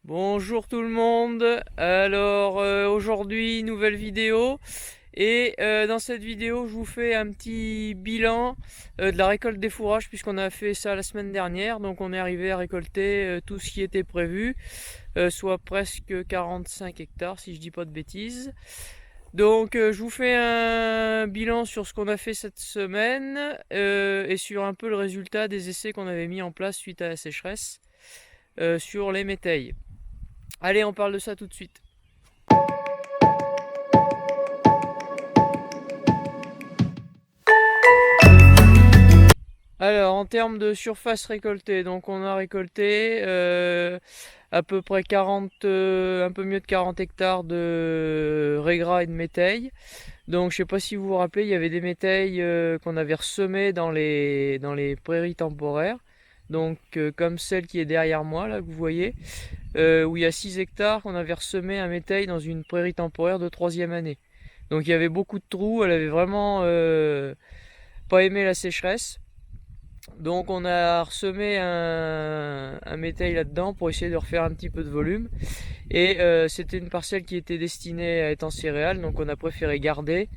Bonjour tout le monde. Alors aujourd'hui nouvelle vidéo et dans cette vidéo je vous fais un petit bilan de la récolte des fourrages puisqu'on a fait ça la semaine dernière. Donc on est arrivé à récolter tout ce qui était prévu, soit presque 45 hectares si je dis pas de bêtises. Donc je vous fais un bilan sur ce qu'on a fait cette semaine et sur un peu le résultat des essais qu'on avait mis en place suite à la sécheresse sur les métayes. Allez, on parle de ça tout de suite. Alors, en termes de surface récoltée, donc on a récolté à peu près 40, un peu mieux de 40 hectares de raigrats et de métailles. Donc, je sais pas si vous vous rappelez, il y avait des métailles qu'on avait ressemées dans les prairies temporaires. Donc, comme celle qui est derrière moi, là, que vous voyez, où il y a 6 hectares qu'on avait ressemé un métail dans une prairie temporaire de troisième année. Donc, il y avait beaucoup de trous, elle avait vraiment pas aimé la sécheresse. Donc on a ressemé un métail là-dedans pour essayer de refaire un petit peu de volume. Et c'était une parcelle qui était destinée à être en céréales, donc on a préféré garder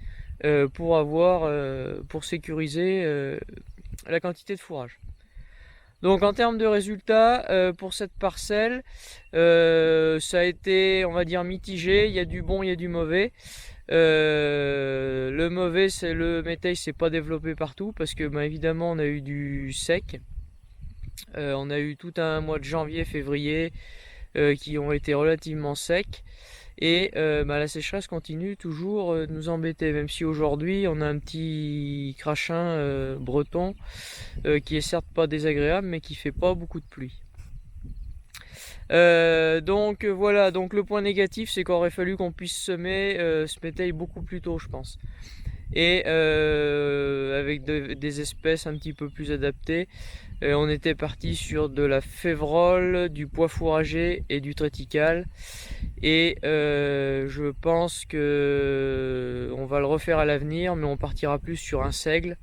pour sécuriser la quantité de fourrage. Donc en termes de résultats, pour cette parcelle, ça a été, on va dire, mitigé. Il y a du bon, il y a du mauvais. Le mauvais, c'est le métail s'est pas développé partout parce que, évidemment, on a eu du sec. On a eu tout un mois de janvier, février qui ont été relativement secs. Et la sécheresse continue toujours de nous embêter, même si aujourd'hui on a un petit crachin breton qui est certes pas désagréable, mais qui fait pas beaucoup de pluie. Donc voilà, donc le point négatif c'est qu'il aurait fallu qu'on puisse semer ce métail beaucoup plus tôt, je pense. Et avec des espèces un petit peu plus adaptées. On était parti sur de la févrole, du pois fourragé et du triticale. Et je pense que on va le refaire à l'avenir, mais on partira plus sur un seigle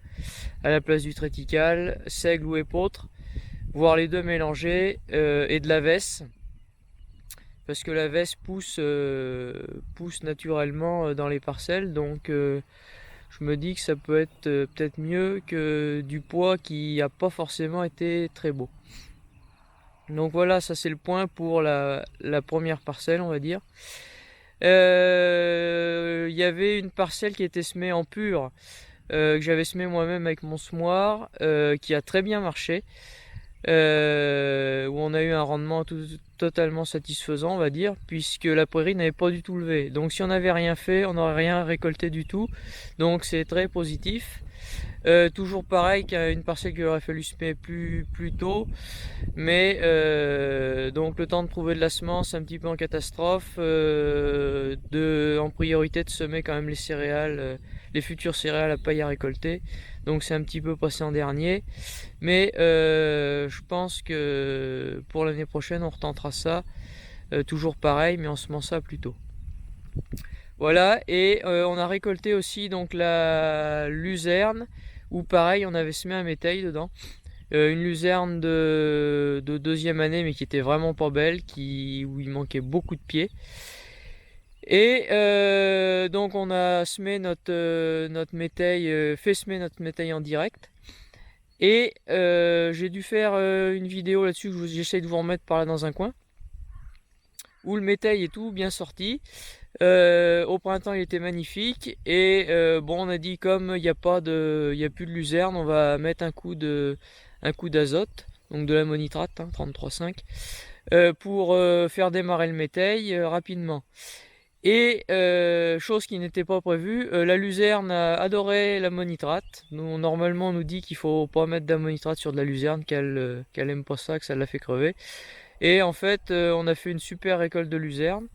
à la place du triticale, seigle ou épeautre, voire les deux mélangés, et de la vesse. Parce que la vesse pousse naturellement dans les parcelles, donc je me dis que ça peut être peut-être mieux que du pois qui n'a pas forcément été très beau. Donc voilà, ça c'est le point pour la première parcelle, on va dire. Il y avait une parcelle qui était semée en pur, que j'avais semée moi-même avec mon semoir, qui a très bien marché. Où on a eu un rendement totalement satisfaisant, on va dire, puisque la prairie n'avait pas du tout levé. Donc si on n'avait rien fait, on n'aurait rien récolté du tout. Donc c'est très positif. Toujours pareil qu'une parcelle qu'il aurait fallu semer plus tôt, mais donc le temps de trouver de la semence un petit peu en catastrophe, en priorité de semer quand même les céréales, les futures céréales à paille à récolter. Donc c'est un petit peu passé en dernier, mais je pense que pour l'année prochaine on retentera ça, toujours pareil, mais on semant ça plus tôt. Voilà, et on a récolté aussi donc la luzerne, où pareil on avait semé un métail dedans. Une luzerne de deuxième année, mais qui était vraiment pas belle, où il manquait beaucoup de pieds. Et donc on a semé notre métail, fait semer notre métail en direct. Et j'ai dû faire une vidéo là-dessus, que j'essaie de vous remettre par là dans un coin, où le métail est tout bien sorti. Au printemps il était magnifique, et bon, on a dit, comme il n'y a plus de luzerne, on va mettre un coup d'azote, donc de l'ammonitrate, 33,5, pour faire démarrer le métail rapidement. Et chose qui n'était pas prévue, la luzerne a adoré l'ammonitrate. Normalement on nous dit qu'il faut pas mettre d'ammonitrate sur de la luzerne, qu'elle aime pas ça, que ça la fait crever. Et en fait on a fait une super récolte de luzerne,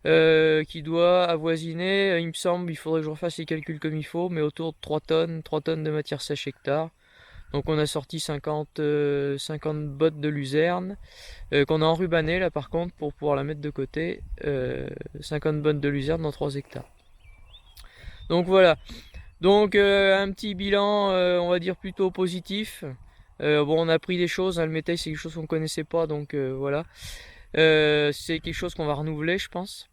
qui doit avoisiner, il me semble, il faudrait que je refasse les calculs comme il faut, mais autour de 3 tonnes de matière sèche hectare. Donc on a sorti 50 bottes de luzerne, qu'on a enrubanné là par contre pour pouvoir la mettre de côté. 50 bottes de luzerne dans 3 hectares. Donc voilà. Donc un petit bilan, on va dire, plutôt positif. Bon, on a appris des choses, le métail c'est quelque chose qu'on connaissait pas, donc voilà. C'est quelque chose qu'on va renouveler, je pense.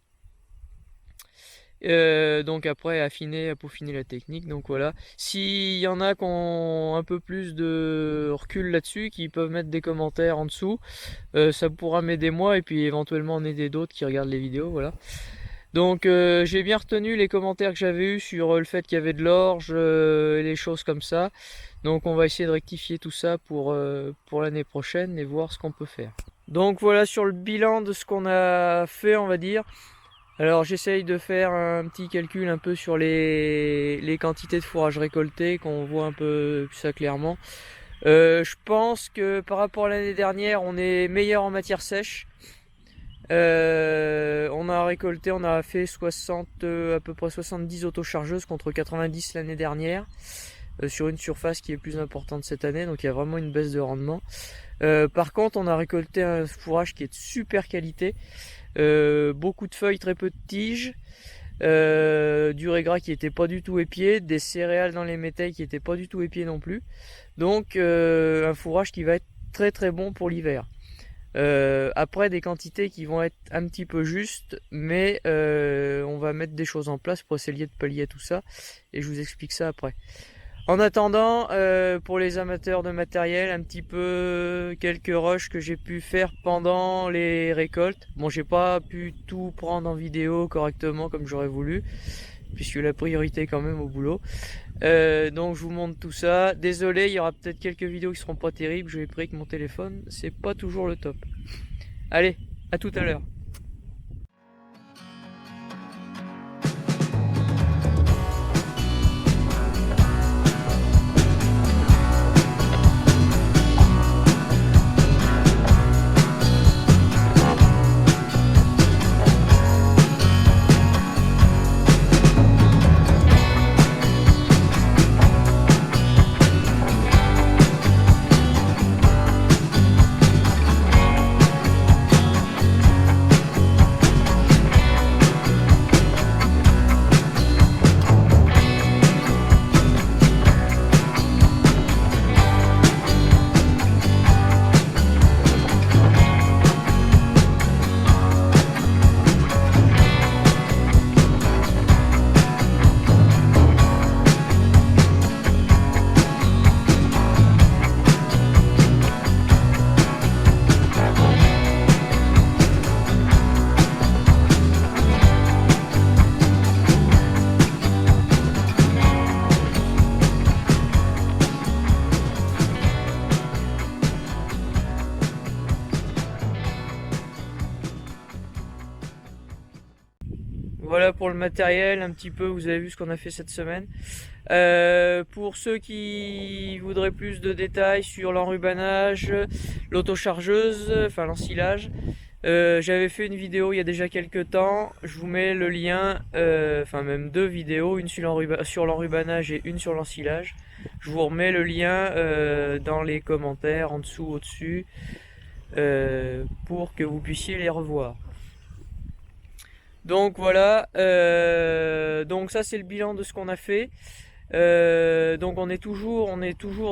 Donc après affiner, peaufiner la technique. Donc voilà. S'il y en a qui ont un peu plus de recul là-dessus, qui peuvent mettre des commentaires en dessous, ça pourra m'aider moi et puis éventuellement en aider d'autres qui regardent les vidéos. Voilà. Donc j'ai bien retenu les commentaires que j'avais eu sur le fait qu'il y avait de l'orge et les choses comme ça. Donc on va essayer de rectifier tout ça pour l'année prochaine et voir ce qu'on peut faire. Donc voilà sur le bilan de ce qu'on a fait, on va dire. Alors j'essaye de faire un petit calcul un peu sur les quantités de fourrage récoltées, qu'on voit un peu ça clairement. Je pense que par rapport à l'année dernière, on est meilleur en matière sèche. On a récolté, on a fait 60, à peu près 70 autochargeuses contre 90 l'année dernière, sur une surface qui est plus importante cette année, donc il y a vraiment une baisse de rendement. Par contre, on a récolté un fourrage qui est de super qualité, beaucoup de feuilles, très peu de tiges, du régras qui était pas du tout épié, des céréales dans les métailles qui étaient pas du tout épiées non plus. Donc un fourrage qui va être très très bon pour l'hiver. Après des quantités qui vont être un petit peu justes, mais on va mettre des choses en place pour essayer de pallier à tout ça, et je vous explique ça après. En attendant, pour les amateurs de matériel, un petit peu quelques rushs que j'ai pu faire pendant les récoltes. Bon, j'ai pas pu tout prendre en vidéo correctement comme j'aurais voulu, puisque la priorité est quand même au boulot. Donc je vous montre tout ça. Désolé, il y aura peut-être quelques vidéos qui seront pas terribles. Je l'ai pris avec mon téléphone, c'est pas toujours le top. Allez, à tout à l'heure. Voilà pour le matériel, un petit peu, vous avez vu ce qu'on a fait cette semaine. Pour ceux qui voudraient plus de détails sur l'enrubanage, l'autochargeuse, enfin l'ensilage, j'avais fait une vidéo il y a déjà quelques temps. Je vous mets le lien, enfin même deux vidéos, une sur l'enrubanage et une sur l'ensilage. Je vous remets le lien dans les commentaires, en dessous, au-dessus, pour que vous puissiez les revoir. Donc voilà, donc ça c'est le bilan de ce qu'on a fait. Donc on est toujours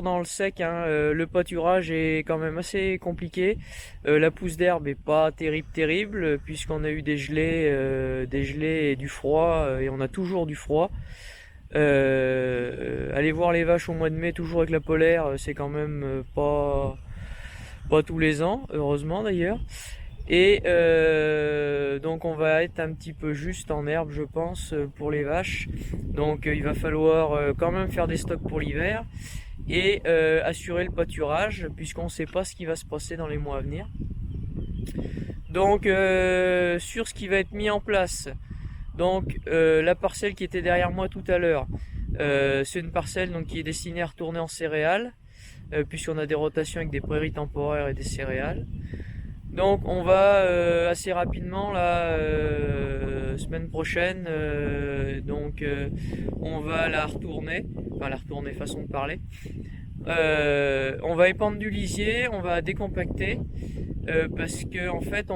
dans le sec, hein. Le pâturage est quand même assez compliqué. La pousse d'herbe est pas terrible puisqu'on a eu des gelées et du froid, et on a toujours du froid. Allez voir les vaches au mois de mai, toujours avec la polaire, c'est quand même pas tous les ans, heureusement d'ailleurs. Et donc on va être un petit peu juste en herbe, je pense, pour les vaches. Donc il va falloir quand même faire des stocks pour l'hiver et assurer le pâturage, puisqu'on ne sait pas ce qui va se passer dans les mois à venir. Donc sur ce qui va être mis en place, donc la parcelle qui était derrière moi tout à l'heure, c'est une parcelle donc, qui est destinée à retourner en céréales, puisqu'on a des rotations avec des prairies temporaires et des céréales. Donc on va assez rapidement la semaine prochaine, on va la retourner, façon de parler. On va épandre du lisier, on va décompacter parce que en fait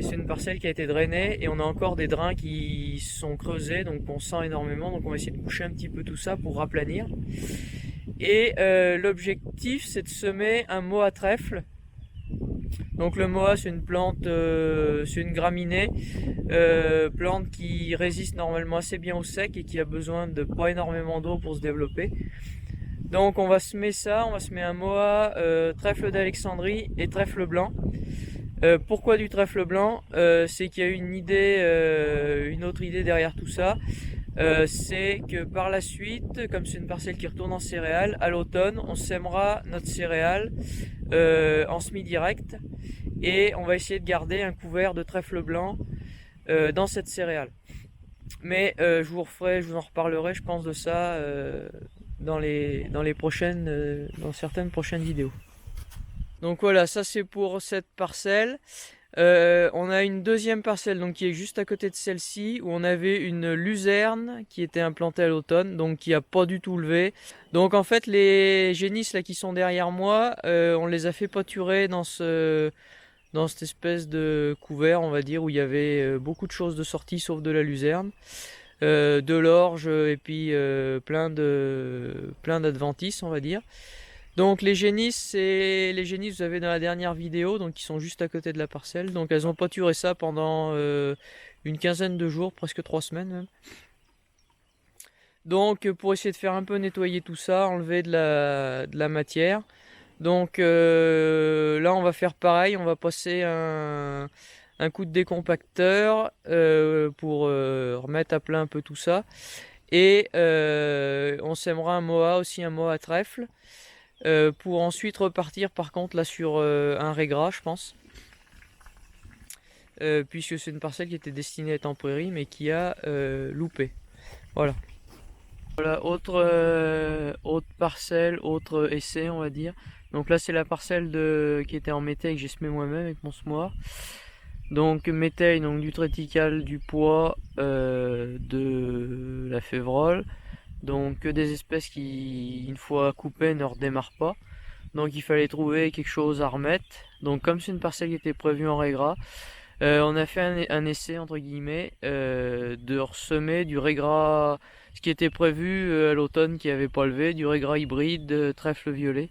c'est une parcelle qui a été drainée et on a encore des drains qui sont creusés, donc on sent énormément, donc on va essayer de boucher un petit peu tout ça pour raplanir. Et l'objectif c'est de semer un mois à trèfle. Donc le moa, c'est une plante, c'est une graminée, plante qui résiste normalement assez bien au sec et qui a besoin de pas énormément d'eau pour se développer. Donc on va semer ça, on va semer un moa, trèfle d'Alexandrie et trèfle blanc. Pourquoi du trèfle blanc? C'est qu'il y a une idée, une autre idée derrière tout ça. C'est que par la suite, comme c'est une parcelle qui retourne en céréales, à l'automne, on sèmera notre céréale en semis direct et on va essayer de garder un couvert de trèfle blanc dans cette céréale. Mais je vous en reparlerai, je pense, de ça dans certaines prochaines vidéos. Donc voilà, ça c'est pour cette parcelle. On a une deuxième parcelle donc qui est juste à côté de celle-ci où on avait une luzerne qui était implantée à l'automne, donc qui a pas du tout levé. Donc en fait les génisses là qui sont derrière moi, on les a fait pâturer dans cette espèce de couvert, on va dire, où il y avait beaucoup de choses de sortie sauf de la luzerne, de l'orge et puis plein d'adventices, on va dire. Donc les génisses, c'est les génisses que vous avez dans la dernière vidéo, donc qui sont juste à côté de la parcelle. Donc elles ont pâturé ça pendant une quinzaine de jours, presque 3 semaines même. Donc pour essayer de faire un peu nettoyer tout ça, enlever de la matière. Donc là on va faire pareil, on va passer un coup de décompacteur pour remettre à plat un peu tout ça. Et on sèmera un moa, aussi un moa à trèfle. Pour ensuite repartir par contre là sur un régras, je pense, puisque c'est une parcelle qui était destinée à être en prairie mais qui a loupé. Voilà. Voilà, autre parcelle, autre essai, on va dire. Donc là c'est la parcelle qui était en métaille que j'ai semé moi-même avec mon semoir. Donc métaille, donc du triticale, du pois, de la févrole. Donc des espèces qui, une fois coupées, ne redémarrent pas. Donc il fallait trouver quelque chose à remettre. Donc comme c'est une parcelle qui était prévue en régras, on a fait un essai entre guillemets de ressemer du régras, ce qui était prévu à l'automne qui avait pas levé, du régras hybride trèfle violet.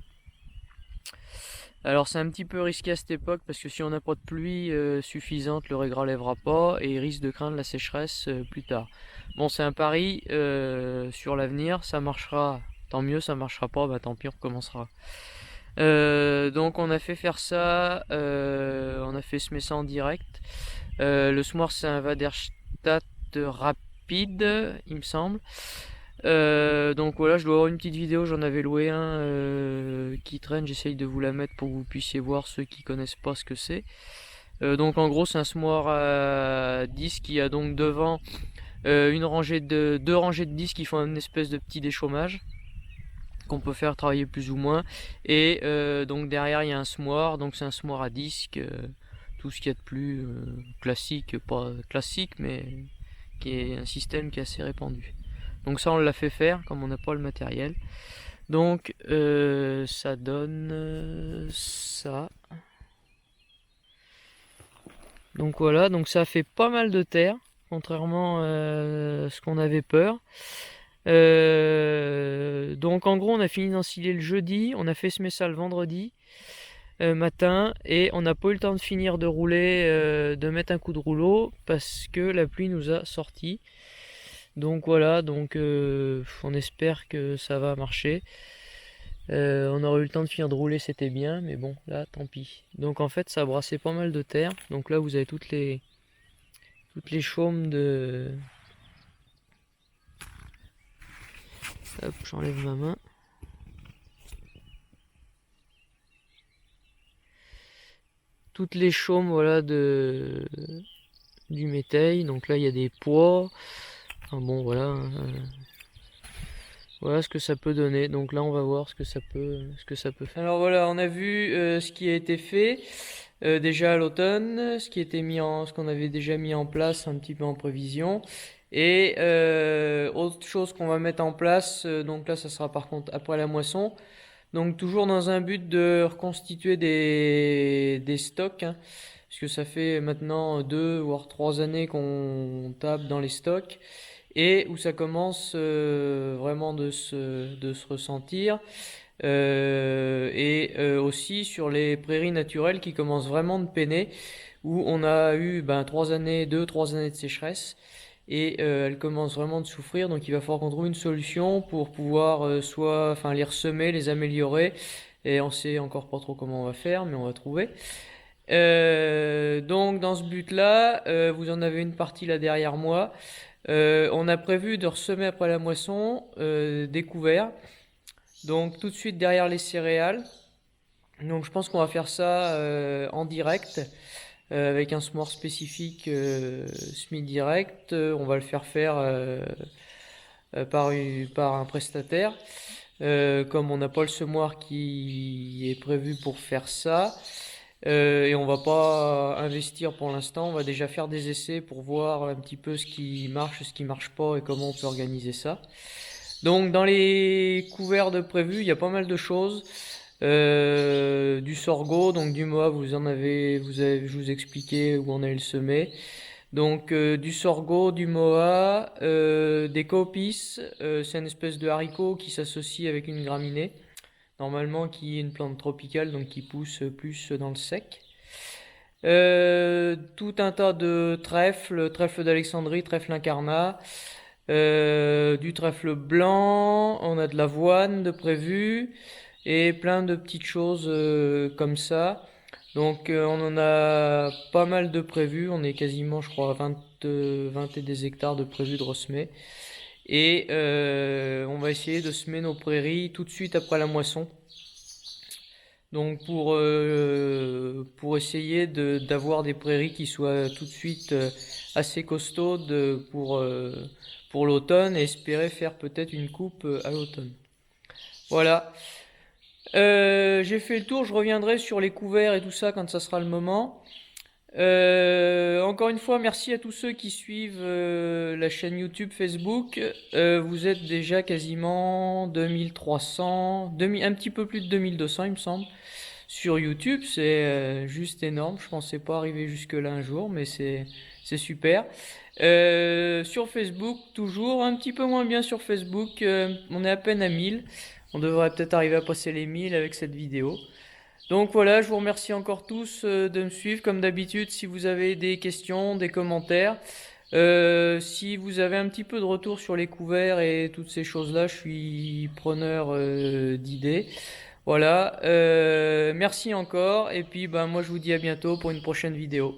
Alors c'est un petit peu risqué à cette époque parce que si on n'a pas de pluie suffisante, le régras lèvera pas et il risque de craindre la sécheresse plus tard. Bon, c'est un pari sur l'avenir, ça marchera, tant mieux, ça marchera pas, bah tant pis, on recommencera. Donc on a fait faire ça, on a fait semer ça en direct. Le semoir c'est un Vaderstadt rapide, il me semble. Donc voilà, je dois avoir une petite vidéo, j'en avais loué un qui traîne, j'essaye de vous la mettre pour que vous puissiez voir ceux qui connaissent pas ce que c'est. Donc en gros c'est un semoir à disques qui a donc devant deux rangées de disques qui font une espèce de petit déchômage qu'on peut faire travailler plus ou moins, et donc derrière il y a un semoir, donc c'est un semoir à disque, tout ce qu'il y a de plus classique, pas classique mais qui est un système qui est assez répandu. Donc ça on l'a fait faire comme on n'a pas le matériel. Donc ça donne ça. Donc voilà, donc ça fait pas mal de terre, contrairement à ce qu'on avait peur. Donc en gros on a fini d'ensiler le jeudi, on a fait semer ça le vendredi matin et on n'a pas eu le temps de finir de rouler, de mettre un coup de rouleau parce que la pluie nous a sorti. Donc voilà, donc on espère que ça va marcher. On aurait eu le temps de finir de rouler, c'était bien, mais bon là tant pis. Donc en fait ça a brassé pas mal de terre. Donc là vous avez toutes les chaumes de... Hop, j'enlève ma main. Toutes les chaumes, voilà, du métail. Donc là, il y a des pois. Enfin bon, voilà. Voilà ce que ça peut donner. Donc là, on va voir ce que ça peut faire. Alors voilà, on a vu ce qui a été fait déjà à l'automne, ce qu'on avait déjà mis en place un petit peu en prévision. Et autre chose qu'on va mettre en place, donc là ça sera par contre après la moisson, donc toujours dans un but de reconstituer des stocks, hein, parce que ça fait maintenant 2 voire 3 années qu'on tape dans les stocks et où ça commence vraiment de se ressentir. Aussi sur les prairies naturelles qui commencent vraiment de peiner, où on a eu 2-3 années de sécheresse, et elles commencent vraiment de souffrir, donc il va falloir qu'on trouve une solution pour pouvoir les ressemer, les améliorer, et on sait encore pas trop comment on va faire, mais on va trouver. Donc dans ce but-là, vous en avez une partie là derrière moi. On a prévu de ressemer après la moisson des couverts, donc tout de suite derrière les céréales. Donc je pense qu'on va faire ça en direct, avec un semoir spécifique semi-direct. On va le faire par un prestataire. Comme on n'a pas le semoir qui est prévu pour faire ça, et on va pas investir pour l'instant, on va déjà faire des essais pour voir un petit peu ce qui marche, ce qui marche pas et comment on peut organiser ça. Donc dans les couverts de prévu, il y a pas mal de choses. Du sorgho, donc du moa, je vous ai expliqué où on allait le semer. Donc du sorgho, du moa, des cowpeas, c'est une espèce de haricot qui s'associe avec une graminée, normalement qui est une plante tropicale, donc qui pousse plus dans le sec. Tout un tas de trèfle d'Alexandrie, trèfle incarnat, du trèfle blanc, on a de l'avoine de prévu, et plein de petites choses comme ça. Donc on en a pas mal de prévus, on est quasiment je crois à 20 et des hectares de prévus de ressemer. Et on va essayer de semer nos prairies tout de suite après la moisson. Donc pour essayer d'avoir des prairies qui soient tout de suite assez costaudes pour l'automne, et espérer faire peut-être une coupe à l'automne. Voilà. J'ai fait le tour, je reviendrai sur les couverts et tout ça quand ça sera le moment. Encore une fois, merci à tous ceux qui suivent la chaîne YouTube, Facebook. Vous êtes déjà quasiment 2300, un petit peu plus de 2200 il me semble. Sur YouTube, c'est juste énorme. Je pensais pas arriver jusque là un jour, mais c'est super. Sur Facebook, toujours un petit peu moins bien sur Facebook. On est à peine à 1000. On devrait peut-être arriver à passer les 1000 avec cette vidéo. Donc voilà, je vous remercie encore tous de me suivre. Comme d'habitude, si vous avez des questions, des commentaires, si vous avez un petit peu de retour sur les couverts et toutes ces choses-là, je suis preneur d'idées. Voilà, merci encore, et puis moi je vous dis à bientôt pour une prochaine vidéo.